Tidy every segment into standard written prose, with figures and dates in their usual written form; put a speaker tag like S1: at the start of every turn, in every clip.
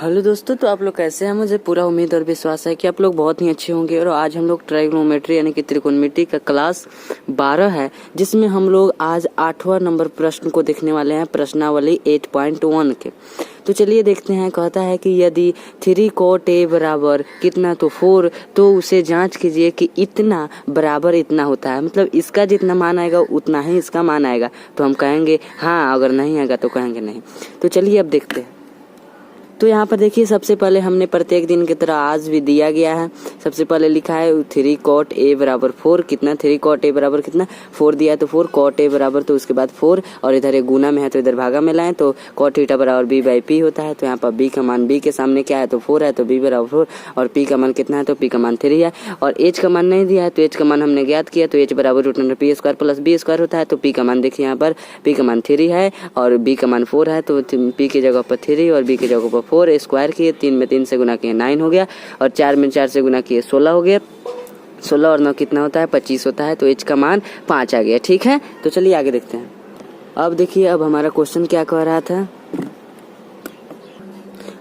S1: Hello दोस्तों, तो आप लोग कैसे हैं। मुझे पूरा उम्मीद और विश्वास है कि आप लोग बहुत ही अच्छे होंगे। और आज हम लोग ट्राइगोनोमेट्री यानी कि त्रिकोणमिति का क्लास 12 है, जिसमें हम लोग आज 8वां नंबर प्रश्न को देखने वाले हैं, प्रश्नावली 8.1 के। तो चलिए देखते हैं। कहता है कि यदि 3 cot a बराबर कितना तो 4, तो उसे जांच कीजिए कि इतना बराबर इतना होता है। मतलब इसका जितना मान आएगा उतना ही इसका मान आएगा। तो हम कहेंगे हाँ, अगर नहीं आएगा तो कहेंगे नहीं। तो चलिए अब देखते हैं। तो यहाँ पर देखिए, सबसे पहले हमने प्रत्येक दिन की तरह आज भी दिया गया है। सबसे पहले लिखा है 3 cot a बराबर 4। कितना 3 cot a बराबर कितना 4 दिया है, तो 4 cot a बराबर, तो उसके बाद 4 और इधर एक गुना में है तो इधर भागा में लाएं, तो cot थीटा बराबर b बाई p होता है। तो यहाँ पर b का मान, b के सामने क्या है तो 4 है, तो b बराबर 4 और p का मान कितना है तो p का मान 3 है। और h का मान नहीं दिया है, तो h का मान हमने ज्ञात किया, तो h बराबर √p² प्लस b² होता है। तो p का मान देखिए, यहाँ पर p का मान 3 है और b का मान 4 है, तो p की जगह पर 3 और b की जगह पर 4 स्क्वायर किए, 3 में 3 से गुना किए 9 हो गया, और 4 में 4 से गुना किए 16 हो गया। 16 और 9 कितना होता है 25 होता है। तो h का मान 5 आ गया। ठीक है, तो चलिए आगे देखते हैं। अब देखिए, अब हमारा क्वेश्चन क्या कह रहा था।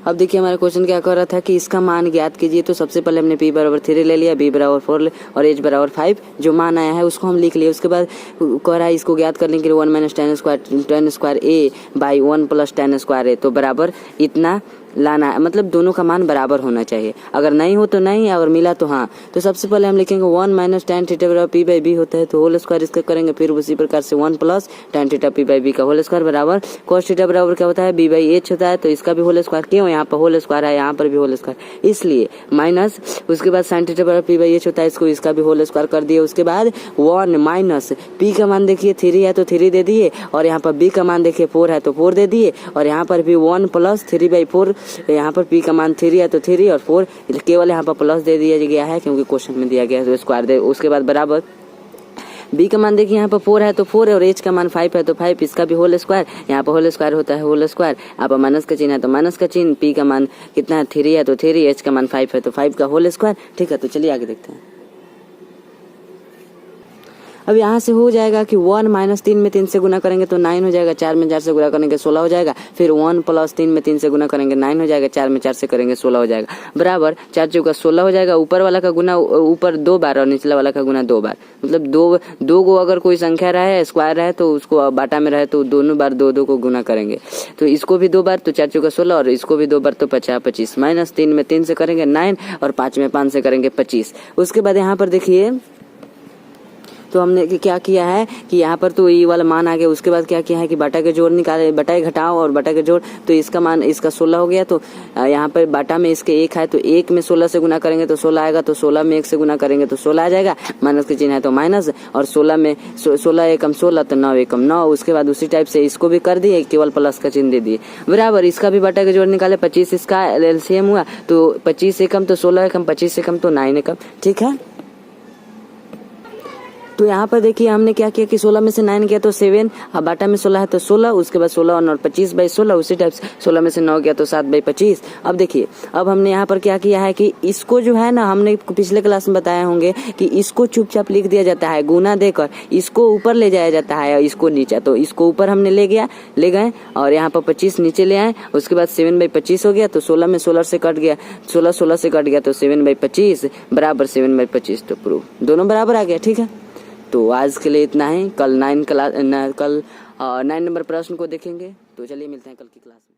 S1: अब देखिए, हमारा क्वेश्चन क्या कह रहा था कि इसका मान ज्ञात कीजिए। तो सबसे पहले हमने p बराबर 3 ले लिया, b बराबर 4 और h बराबर 5 जो मान आया है उसको हम लिख लिए। उसके बाद कह रहा है इसको ज्ञात करने के लिए 1 minus tan square a by 1 plus tan square a, तो बराबर इतना लाना है। मतलब दोनों का मान बराबर होना चाहिए। अगर नहीं हो तो नहीं, अगर मिला तो हाँ। तो सबसे पहले हम लिखेंगे 1 माइनस tan थीटा बराबर p बाई b होता है, तो होल स्क्वायर इसका करेंगे। फिर उसी प्रकार से 1 plus tan theta p by b का होल स्क्वायर बराबर cos थीटा बराबर क्या होता है b बाई h होता है, तो इसका भी होल स्क्वायर। क्यों, यहाँ पर होल स्क्वायर है, यहाँ पर भी होल स्क्वायर, इसलिए माइनस। उसके बाद sin थीटा बराबर p बाई h होता है, इसको इसका भी होल स्क्वायर कर दिए। उसके बाद 1 माइनस p का मान देखिए 3 है तो 3 दे दिए, और यहाँ पर b का मान देखिए 4 है तो 4 दे दिए, और यहाँ पर भी 1 प्लस 3 बाई 4, यहाँ पर p का मान 3 है तो 3 और 4 केवल यहाँ पर प्लस दे दिया गया है क्योंकि क्वेश्चन में दिया गया है, तो स्क्वायर दे। उसके बाद बराबर b का मान देखिए यहाँ पर 4 है तो 4 है, और h का मान 5 है तो 5, इसका भी होल स्क्वायर। यहाँ पर होल स्क्वायर होता है होल स्क्वायर, यहाँ पर माइनस का चिन्ह है तो माइनस का चिन्ह। p का मान कितना है 3 है तो 3, h का मान 5 है तो 5 का होल स्क्वायर। ठीक है, तो चलिए आगे देखते हैं। अब यहाँ से हो जाएगा कि 1 माइनस 3 में 3 से गुना करेंगे तो 9 हो जाएगा, 4 में 4 से गुना करेंगे 16 हो जाएगा। फिर 1 प्लस 3 में 3 से गुना करेंगे 9 हो जाएगा, 4 में 4 से करेंगे 16 हो जाएगा, बराबर 4 चौका 16 हो जाएगा। ऊपर वाला का गुना ऊपर 2 बार और निचला वाला का गुना 2 बार। मतलब दो को अगर कोई संख्या रहे, स्क्वायर रहे, तो उसको बाटा में रहे तो दोनों बार 2 को गुना करेंगे। तो इसको भी 2 बार, तो 4 चौका 16 और इसको भी 2 बार, तो 50 25 माइनस 3 में 3 से करेंगे 9 और 5 में 5 से करेंगे 25। उसके बाद यहाँ पर देखिए, तो हमने क्या किया है कि यहाँ पर तो ये वाला मान आ गया। उसके बाद क्या किया है कि बाटा के जोड़ निकाले, बटाए घटाओ और बाटा के जोड़, तो इसका मान इसका 16 हो गया। तो यहाँ पर बाटा में इसके 1 है तो 1 में 16 से गुना करेंगे तो 16 आएगा, तो 16 में 1 से गुना करेंगे तो 16 आ जाएगा। माइनस के चिन्ह है तो माइनस, और 16 में 16 एकम 16 तो 9 एकम 9। उसके बाद उसी टाइप से इसको भी कर दिए, केवल प्लस का चिन्ह दे दिए, बराबर। इसका भी बाटा के जोड़ निकाले, 25 इसका एलसीएम हुआ, तो 25 एकम तो 16 एकम, 25 एकम तो 9 एकम। ठीक है, तो यहाँ पर देखिए हमने क्या किया कि 16 में से 9 गया तो 7, अब बाटा में 16 है तो 16, उसके बाद 16 और 25 बाई 16, उसी टाइप से 16 में से 9 गया तो 7 बाई 25। अब देखिए, अब हमने यहाँ पर क्या किया है कि इसको जो है ना, हमने पिछले क्लास में बताए होंगे कि इसको चुपचाप लिख दिया जाता है गुना देकर, इसको ऊपर ले जाया जाता है और इसको नीचे। तो इसको ऊपर हमने ले गए और यहाँ पर 25 नीचे ले आए। उसके बाद 7 बाई 25 हो गया, तो 16 में 16 से कट गया, 16 से कट गया तो 7 बाई 25 बराबर 7 बाई 25, तो प्रूफ दोनों बराबर आ गया। ठीक है, तो आज के लिए इतना ही। कल 9 नंबर प्रश्न को देखेंगे। तो चलिए मिलते हैं कल की क्लास में।